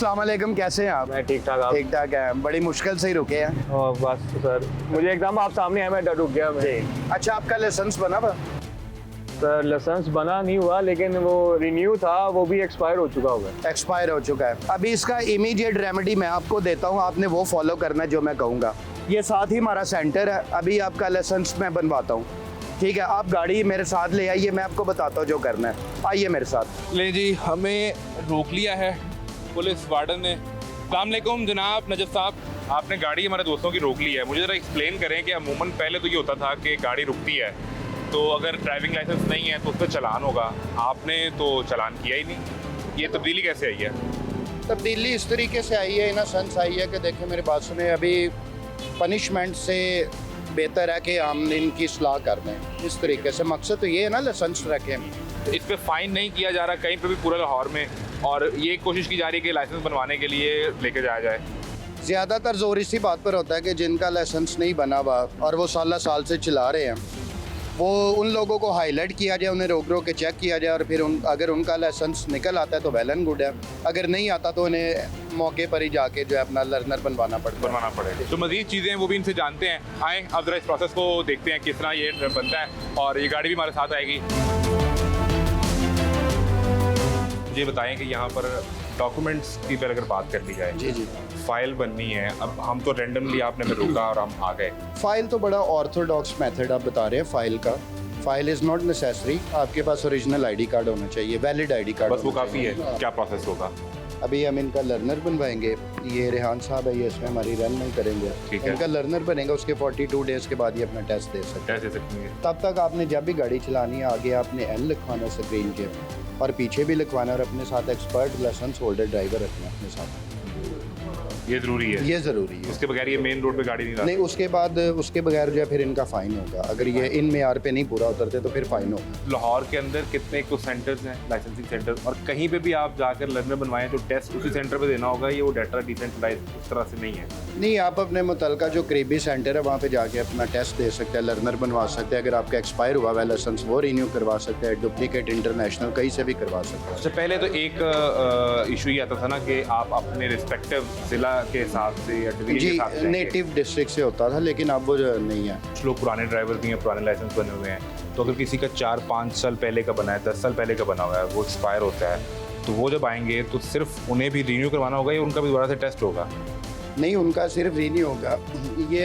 अस्सलाम वालेकुम, कैसे हैं आप? मैं ठीक ठाक। आप? ठीक ठाक है, बड़ी मुश्किल से ही रुके हैं। बस सर, मुझे एकदम आप सामने आए, मैं डर रुक गया। मैं अच्छा, आपका लाइसेंस बना हुआ? सर लाइसेंस बना नहीं हुआ, लेकिन वो रिन्यू था, वो भी एक्सपायर हो चुका होगा। एक्सपायर हो चुका है। अभी इसका इमीडिएट रेमेडी मैं आपको देता हूँ, आपने वो फॉलो करना है जो मैं कहूँगा। ये साथ ही हमारा सेंटर है, अभी आपका लाइसेंस मैं बनवाता हूँ, ठीक है? आप गाड़ी मेरे साथ ले आइए, मैं आपको बताता हूँ जो करना है। आइए मेरे साथ। ले जी, हमें रोक लिया है पुलिस वार्डन ने। अस्सलाम वालेकुम जनाब नजफ साहब, आपने गाड़ी हमारे दोस्तों की रोक ली है। मुझे ज़रा एक्सप्लेन करें कि अमूमन पहले तो ये होता था कि गाड़ी रुकती है तो अगर ड्राइविंग लाइसेंस नहीं है तो उस पर चलान होगा, आपने तो चलान किया ही नहीं। ये तब्दीली कैसे आई है? तब्दीली इस तरीके से आई है, इन सेंस आई है कि देखें मेरी बात सुने, अभी पनिशमेंट से बेहतर है कि हम इनकी सलाह कर दें। इस तरीके से मकसद तो ये है ना, लाइसेंस रखें। इस पर फ़ाइन नहीं किया जा रहा कहीं पे भी पूरा लाहौर में, और ये कोशिश की जा रही है कि लाइसेंस बनवाने के लिए लेके जाया जाए। ज़्यादातर जोर इसी बात पर होता है कि जिनका लाइसेंस नहीं बना हुआ और वो साल से चला रहे हैं, वो उन लोगों को हाईलाइट किया जाए, उन्हें रोक के चेक किया जाए, और फिर अगर उनका लाइसेंस निकल आता है तो वेल एंड गुड है, अगर नहीं आता तो उन्हें मौके पर ही जाके जो है अपना लर्नर बनवाना पड़ेगा। तो मज़ीद चीज़ें वो भी इनसे जानते हैं। आएँ अब ज़रा इस प्रोसेस को देखते हैं किस तरह ये बनता है, और ये गाड़ी भी हमारे साथ आएगी। ये बताएं कि यहाँ पर डॉक्यूमेंट्स की पर अगर बात कर ली जाए, जी जी, फाइल बननी है। अब हम तो रैंडमली आपने हमें रोका और हम आ गए। फाइल तो बड़ा ऑर्थोडॉक्स मेथड आप बता रहे हैं फाइल का। फाइल इज़ नॉट नेसेसरी, आपके पास ओरिजिनल आईडी कार्ड होना चाहिए, वैलिड आईडी कार्ड बस वो काफ़ी है। क्या प्रोसेस होगा? अभी हम इनका लर्नर बनवाएंगे। ये रेहान साहब है, ये इसमें हमारी रन नहीं करेंगे। ठीक है। इनका लर्नर बनेगा, उसके 42 डेज़ के बाद ये अपना टेस्ट दे सकते हैं। कैसे सकते हैं? तब तक आपने जब भी गाड़ी चलानी है, आगे आपने एन लिखवाना है स्क्रीन के, और पीछे भी लिखवाना है, और अपने साथ एक्सपर्ट लाइसेंस होल्डर ड्राइवर रखना है अपने साथ। ये ज़रूरी है। ये ज़रूरी है। उसके बगैर ये मेन रोड पे गाड़ी नहीं नहीं, उसके बगैर जो है फिर इनका फ़ाइन होगा। अगर ये इन मेयार पे नहीं पूरा उतरते तो फिर फ़ाइन होगा। लाहौर के अंदर कितने कुछ सेंटर्स हैं, लाइसेंसिंग सेंटर, और कहीं पे भी आप जाकर लर्नर बनवाएं तो टेस्ट उसी सेंटर पे देना होगा। ये वो डाटा डिसेंट्रलाइज उस तरह से नहीं है। नहीं, आप अपने मुतलका जो करीबी सेंटर है वहाँ पे जाके अपना टेस्ट दे सकते हैं, लर्नर बनवा सकते हैं। अगर आपका एक्सपायर हुआ है लाइसेंस वो रिन्यू करवा सकते हैं, डुप्लीकेट इंटरनेशनल कहीं से भी करवा सकते हैं। अच्छा, पहले तो एक इशू ये आता था ना कि आप अपने रिस्पेक्टिव ज़िला के हिसाब से या डिवीजन के जी, हिसाब से नेटिव डिस्ट्रिक्ट से होता था, लेकिन अब वो नहीं है। कुछ लोग पुराने ड्राइवर भी हैं, पुराने लाइसेंस बने हुए हैं, तो अगर किसी का 4-5 साल पहले का बना है, 10 साल पहले का बना हुआ है, वो एक्सपायर होता है, तो वो जब आएंगे तो सिर्फ उन्हें भी रिन्यू करवाना होगा या उनका भी दोबारा से टेस्ट होगा? नहीं, उनका सिर्फ रिन्यू होगा। ये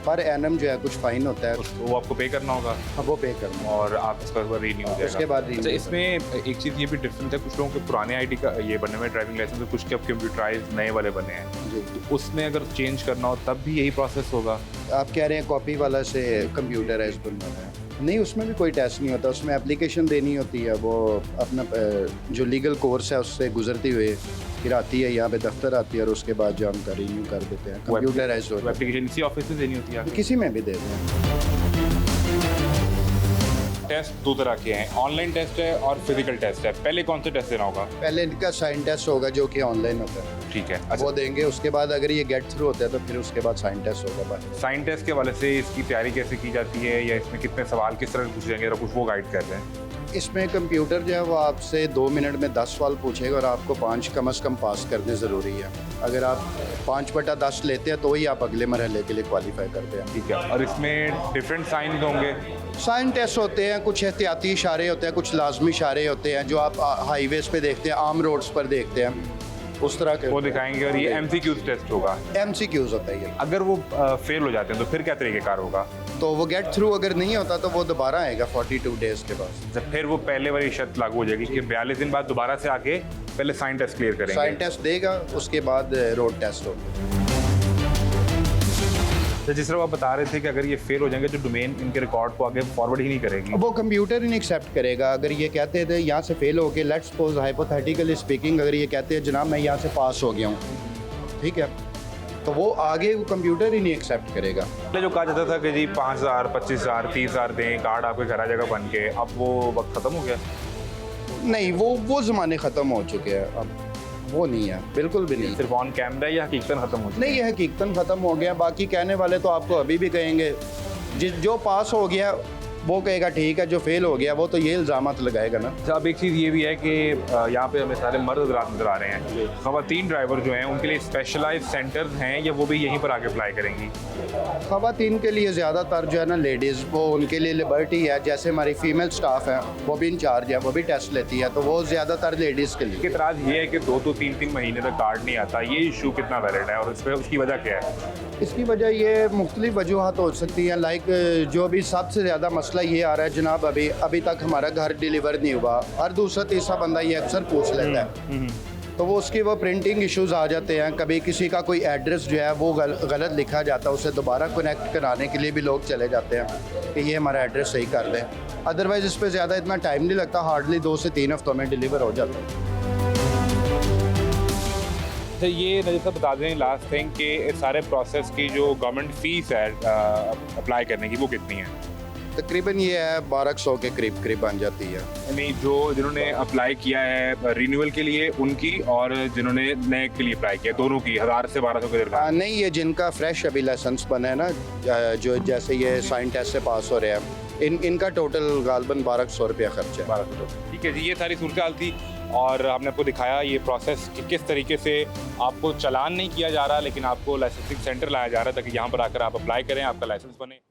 पर एनम जो है कुछ फ़ाइन होता है, तो वो आपको पे करना होगा। अब वो पे करना है। और आप इसका रिन्यू हो जाएगा। उसके बाद अच्छा, renew इसमें एक चीज़ ये भी डिफरेंस है, कुछ लोगों के पुराने आईडी का ये बने हुए ड्राइविंग लाइसेंस है, कुछ के अब कंप्यूटराइज नए वाले बने हैं, जी। तो उसमें अगर चेंज करना हो तब भी यही प्रोसेस होगा? आप कह रहे हैं कॉपी वाला से कंप्यूटराइज बनवाना है? नहीं, उसमें भी कोई टेस्ट नहीं होता, उसमें एप्लीकेशन देनी होती है, वो अपना जो लीगल कोर्स है उससे गुजरती हुई फिर आती है, यहाँ पे दफ्तर आती है, और उसके बाद जो हम रिन्यू कर देते हैं, कंप्यूटराइज हो जाता है। एप्लीकेशन इसी ऑफिस में देनी होती है? किसी में भी दे दें। टेस्ट दो तरह के हैं, ऑनलाइन टेस्ट है और फिजिकल टेस्ट है। पहले कौन सा टेस्ट देना होगा? पहले इनका साइन टेस्ट होगा जो कि ऑनलाइन होता है, ठीक है। अच्छा, वो देंगे। उसके बाद अगर ये गेट थ्रू होता है तो फिर उसके बाद साइन टेस्ट होगा। बस साइन टेस्ट के हवाले से इसकी तैयारी कैसे की जाती है, या इसमें कितने सवाल किस तरह पूछे जाएंगे, कुछ वो गाइड कर रहे हैं? इसमें कंप्यूटर जो है वो आपसे 2 मिनट में 10 सवाल पूछेगा, और आपको 5 कम से कम पास करने ज़रूरी है। अगर आप 5/10 लेते हैं तो ही आप अगले मरहले के लिए क्वालिफाई करते हैं। ठीक है। और इसमें डिफरेंट साइन होंगे? साइन टेस्ट होते हैं, कुछ एहतियाती इशारे होते हैं, कुछ लाजमी इशारे होते हैं जो आप हाईवेज़ पे देखते हैं, आम रोड्स पर देखते हैं, उस तरह के वो दिखाएंगे। और ये MCQs टेस्ट होगा? MCQs होता है ये। अगर वो फेल हो जाते हैं तो फिर क्या तरीक़ेकार होगा? तो वो गेट थ्रू अगर नहीं होता तो वो दोबारा आएगा 42 डेज़ के बाद। जब फिर वो पहले वाली शर्त लागू हो जाएगी कि 42 दिन बाद दोबारा से आके पहले साइन टेस्ट क्लियर करेंगे। साइन टेस्ट देगा, उसके बाद रोड टेस्ट होगा। तो जिस तरह आप बता रहे थे कि अगर ये फेल हो जाएंगे तो डोमेन इनके रिकॉर्ड को आगे फॉरवर्ड ही नहीं करेगी। वो कंप्यूटर ही नहीं एक्सेप्ट करेगा। अगर ये कहते थे यहाँ से फेल हो गए, लेट्स सपोज हाइपोथेटिकली स्पीकिंग, अगर ये कहते हैं जनाब मैं यहाँ से पास हो गया हूँ, ठीक है, तो वो आगे वो कंप्यूटर ही नहीं एक्सेप्ट करेगा। पहले जो कहा जाता था कि जी 5,000, 25,000, 30,000 दें, कार्ड आपके घर आ जाएगा बन के, अब वो वक्त ख़त्म हो गया? नहीं, वो ज़माने ख़त्म हो चुके हैं, अब वो नहीं है, बिल्कुल भी नहीं। सिर्फ ऑन कैमरा या हकीकतन ख़त्म हो चुका? नहीं, ये हकीकतन ख़त्म हो गया। बाकी कहने वाले तो आपको अभी भी कहेंगे जो पास हो गया वो कहेगा ठीक है, जो फेल हो गया वो तो ये इल्ज़ामात लगाएगा ना। अब एक चीज़ ये भी है कि यहाँ पे हमें सारे मर्द हज़रात नज़र आ रहे हैं। ख़वातीन ड्राइवर जो हैं उनके लिए स्पेशलाइज्ड सेंटर्स हैं या वो भी यहीं पर आके अप्लाई करेंगी? ख़वातीन के लिए ज़्यादातर जो है ना लेडीज़, वो उनके लिए लिबर्टी है। जैसे हमारी फ़ीमेल स्टाफ है वो भी इंचार्ज है, वो भी टेस्ट लेती है, तो वो ज़्यादातर लेडीज़ के लिए। एक इतराज़ ये है कि 2-3 महीने तक कार्ड नहीं आता, ये इशू कितना वैलिड है और उस पर उसकी वजह क्या है? इसकी वजह ये मुख्तलिफ वजूहत हो सकती हैं। लाइक जो अभी सबसे ज़्यादा मसला ये आ रहा है जनाब, अभी तक हमारा घर डिलीवर नहीं हुआ। हर दूसरा तीसरा बंदा ये अक्सर पूछ लेता है, तो वो उसकी वो प्रिंटिंग इश्यूज़ आ जाते हैं। कभी किसी का कोई एड्रेस जो है वो गलत लिखा जाता है, उसे दोबारा कनेक्ट कराने के लिए भी लोग चले जाते हैं कि ये हमारा एड्रेस सही कर दें। अदरवाइज़ इस पर ज़्यादा इतना टाइम नहीं लगता, हार्डली 2 से 3 हफ्तों में डिलीवर हो जाता है। तो ये नजर साहब बता दें लास्ट थिंग कि सारे प्रोसेस की जो गवर्नमेंट फ़ीस है अप्लाई करने की, वो कितनी है? तकरीबन ये है 1200 के करीब बन जाती है। यानी जिन्होंने अप्लाई किया है रिन्यूअल के लिए उनकी, और जिन्होंने नए के लिए अप्लाई किया, दोनों की 1000 से 1200 के दरमियान? नहीं, ये जिनका फ्रेश अभी लाइसेंस बना है ना, जो जैसे ये साइन टेस्ट से पास हो रहे हैं, इनका टोटल गालबन 1200 रुपया खर्च है। 1200। ठीक है जी, ये सारी सूरत हाल थी और हमने आपको दिखाया ये प्रोसेस कि किस तरीके से आपको चालान नहीं किया जा रहा, लेकिन आपको लाइसेंसिंग सेंटर लाया जा रहा है ताकि यहाँ पर आकर आप अप्लाई करें, आपका लाइसेंस बने।